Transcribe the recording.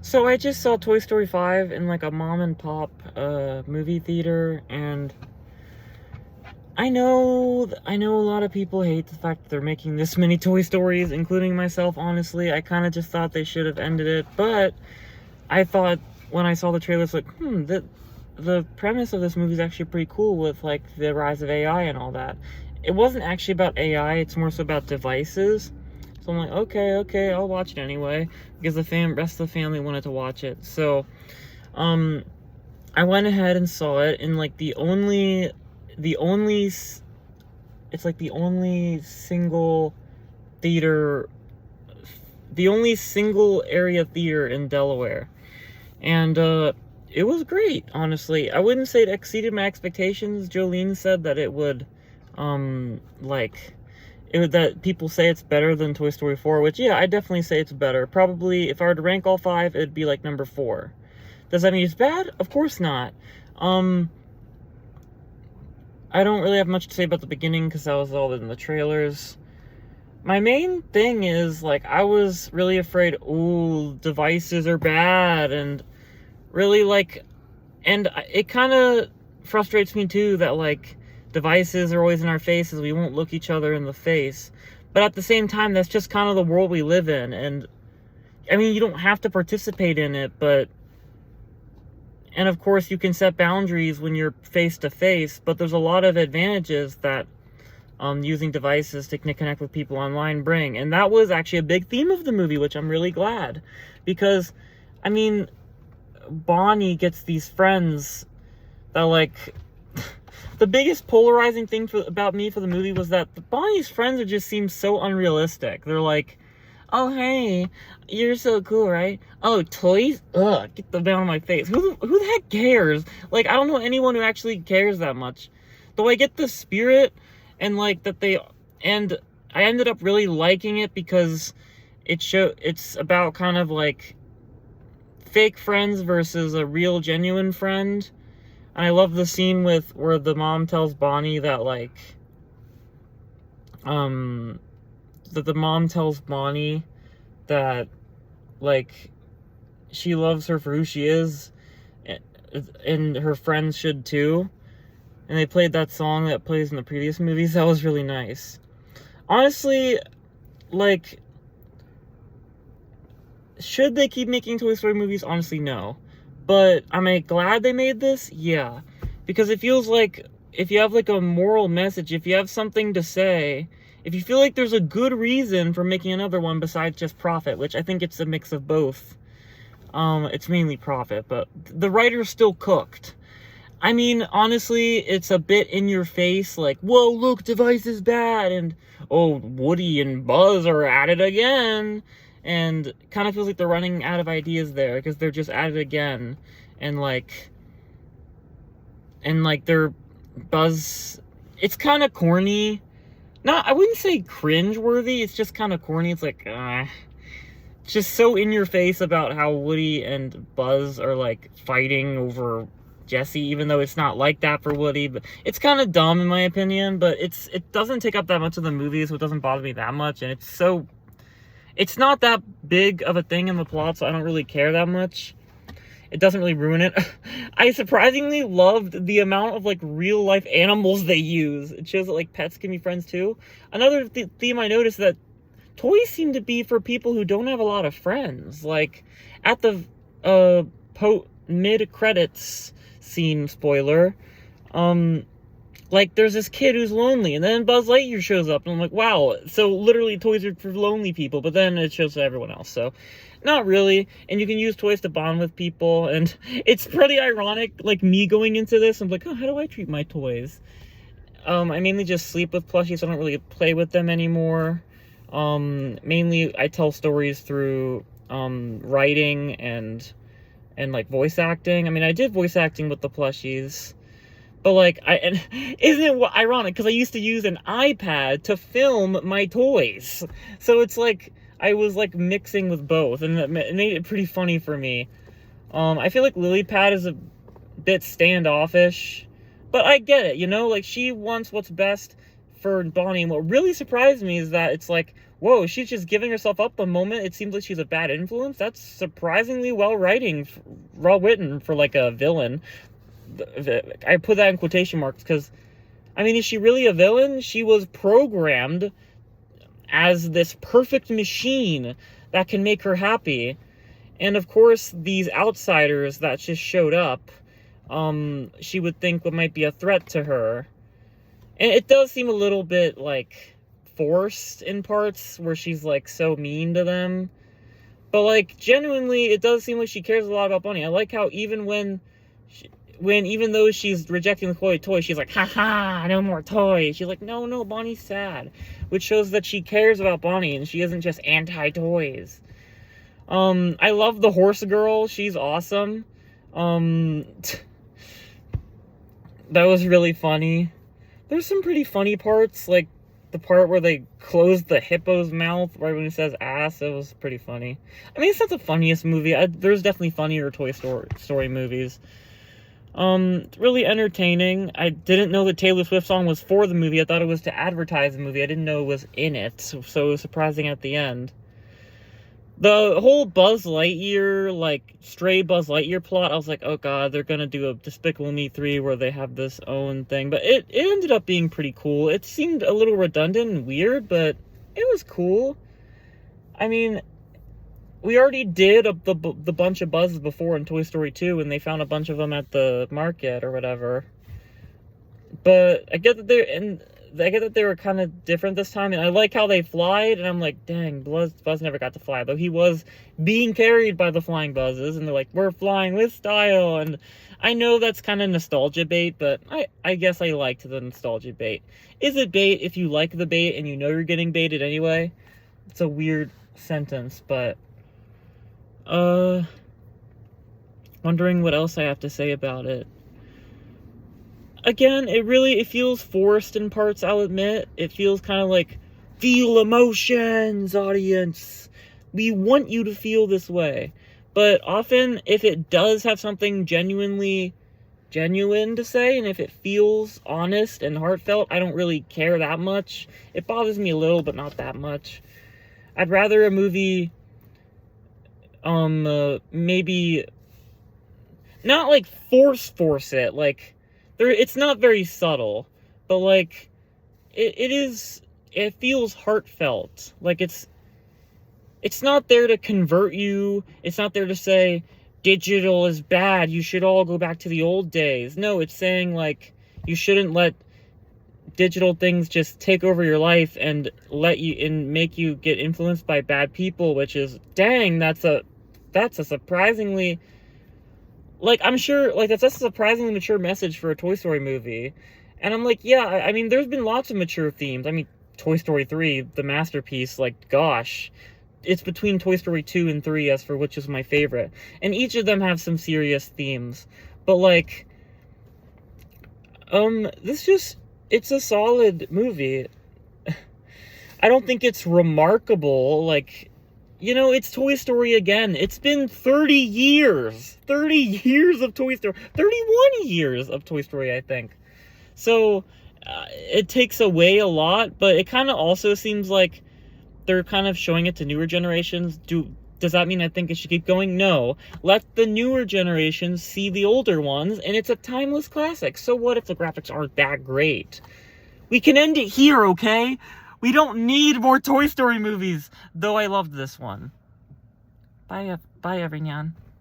So I just saw Toy Story 5 in like a mom and pop movie theater, and I know a lot of people hate the fact that they're making this many Toy Stories, including myself. Honestly, I kind of just thought they should have ended it, but I thought when I saw the trailers, like, the premise of this movie is actually pretty cool with like the rise of AI and all that. It wasn't actually about AI; it's more so about devices. So I'm like, okay, I'll watch it anyway because the rest of the family wanted to watch it. So, um, I went ahead and saw it in like the only, it's like the only single theater, the only single area theater in Delaware, and it was great. Honestly, I wouldn't say it exceeded my expectations. Jolene said that it would, like that people say it's better than Toy Story 4, which, yeah, I definitely say it's better. Probably, if I were to rank all five, it'd be like number 4. Does that mean it's bad? Of course not. I don't really have much to say about the beginning because that was all in the trailers. My main thing is, like, I was really afraid, ooh, devices are bad, and really, like, and it kind of frustrates me too that, like, devices are always in our faces. We won't look each other in the face. But at the same time, that's just kind of the world we live in. And, I mean, you don't have to participate in it, but... And, of course, you can set boundaries when you're face-to-face, but there's a lot of advantages that using devices to connect with people online bring. And that was actually a big theme of the movie, which I'm really glad. Because, I mean, Bonnie gets these friends that, like... The biggest polarizing thing about me for the movie was that Bonnie's friends just seem so unrealistic. They're like, oh, hey, you're so cool, right? Oh, toys? Ugh, get them down on my face. Who the heck cares? Like, I don't know anyone who actually cares that much. Though I get the spirit, and, like, and I ended up really liking it because it's about kind of, like, fake friends versus a real, genuine friend. And I love the scene where the mom tells Bonnie that, like, that the mom tells Bonnie that, like, she loves her for who she is, and her friends should too. And they played that song that plays in the previous movies. That was really nice. Honestly, like, should they keep making Toy Story movies? Honestly, no. But am I glad they made this? Yeah. Because it feels like if you have, like, a moral message, if you have something to say, if you feel like there's a good reason for making another one besides just profit, which I think it's a mix of both. It's mainly profit, but the writer's still cooked. I mean, honestly, it's a bit in your face, like, whoa, look, device is bad, and, oh, Woody and Buzz are at it again. And it kind of feels like they're running out of ideas there, because they're just at it again. And, like, they're Buzz... It's kind of corny. I wouldn't say cringe-worthy, it's just kind of corny. It's like, it's just so in your face about how Woody and Buzz are, like, fighting over Jessie, even though it's not like that for Woody. But it's kind of dumb, in my opinion, but it doesn't take up that much of the movie, so it doesn't bother me that much. And it's not that big of a thing in the plot, so I don't really care that much. It doesn't really ruin it. I surprisingly loved the amount of, like, real-life animals they use. It shows that, like, pets can be friends, too. Another theme I noticed that toys seem to be for people who don't have a lot of friends. Like, at the mid-credits scene, spoiler, like, there's this kid who's lonely, and then Buzz Lightyear shows up, and I'm like, wow, so literally toys are for lonely people, but then it shows to everyone else, so not really. And you can use toys to bond with people, and it's pretty ironic, like, me going into this, I'm like, oh, how do I treat my toys? I mainly just sleep with plushies, so I don't really play with them anymore. Mainly I tell stories through, writing and like, voice acting. I mean, I did voice acting with the plushies. But, like, isn't it ironic? Because I used to use an iPad to film my toys. So it's like, I was, like, mixing with both. And it made it pretty funny for me. I feel like Lilypad is a bit standoffish. But I get it, you know? Like, she wants what's best for Bonnie. And what really surprised me is that it's like, whoa, she's just giving herself up the moment it seems like she's a bad influence. That's surprisingly well written for like a villain. I put that in quotation marks because, I mean, is she really a villain? She was programmed as this perfect machine that can make her happy. And of course, these outsiders that just showed up, she would think what might be a threat to her. And it does seem a little bit, like, forced in parts, where she's, like, so mean to them. But, like, genuinely, it does seem like she cares a lot about Bonnie. I like how even even though she's rejecting the toy, she's like, haha, no more toys. She's like, no, Bonnie's sad. Which shows that she cares about Bonnie, and she isn't just anti-toys. I love the horse girl. She's awesome. That was really funny. There's some pretty funny parts, like the part where they close the hippo's mouth right when he says ass. It was pretty funny. I mean, it's not the funniest movie. There's definitely funnier Toy Story movies. Really entertaining. I didn't know the Taylor Swift song was for the movie. I thought it was to advertise the movie. I didn't know it was in it, so it was surprising at the end. The whole Buzz Lightyear, like, stray Buzz Lightyear plot, I was like, oh god, they're gonna do a Despicable Me 3 where they have this own thing. But it ended up being pretty cool. It seemed a little redundant and weird, but it was cool. I mean, we already did the bunch of Buzzes before in Toy Story 2, and they found a bunch of them at the market or whatever. But I get that they were kind of different this time, and I like how they flied, and I'm like, dang, Buzz never got to fly, though he was being carried by the flying Buzzes, and they're like, we're flying with style, and I know that's kind of nostalgia bait, but I guess I liked the nostalgia bait. Is it bait if you like the bait and you know you're getting baited anyway? It's a weird sentence, but, wondering what else I have to say about it. Again, it feels forced in parts, I'll admit. It feels kind of like, feel emotions, audience. We want you to feel this way. But often, if it does have something genuine to say, and if it feels honest and heartfelt, I don't really care that much. It bothers me a little, but not that much. I'd rather a movie, maybe, not like force it, like, it's not very subtle, but, like, it feels heartfelt. Like, it's not there to convert you. It's not there to say, digital is bad, you should all go back to the old days. No, it's saying, like, you shouldn't let digital things just take over your life and make you get influenced by bad people, which is, dang, that's a surprisingly... Like, I'm sure, like, that's a surprisingly mature message for a Toy Story movie. And I'm like, yeah, I mean, there's been lots of mature themes. I mean, Toy Story 3, the masterpiece, like, gosh. It's between Toy Story 2 and 3 as for which is my favorite. And each of them have some serious themes. But, like, it's a solid movie. I don't think it's remarkable, like... You know, it's Toy Story again. It's been 30 years. 30 years of Toy Story. 31 years of Toy Story, I think. So, it takes away a lot, but it kind of also seems like they're kind of showing it to newer generations. Does that mean I think it should keep going? No. Let the newer generations see the older ones, and it's a timeless classic. So what if the graphics aren't that great? We can end it here, okay? We don't need more Toy Story movies, though I loved this one. Bye everyone.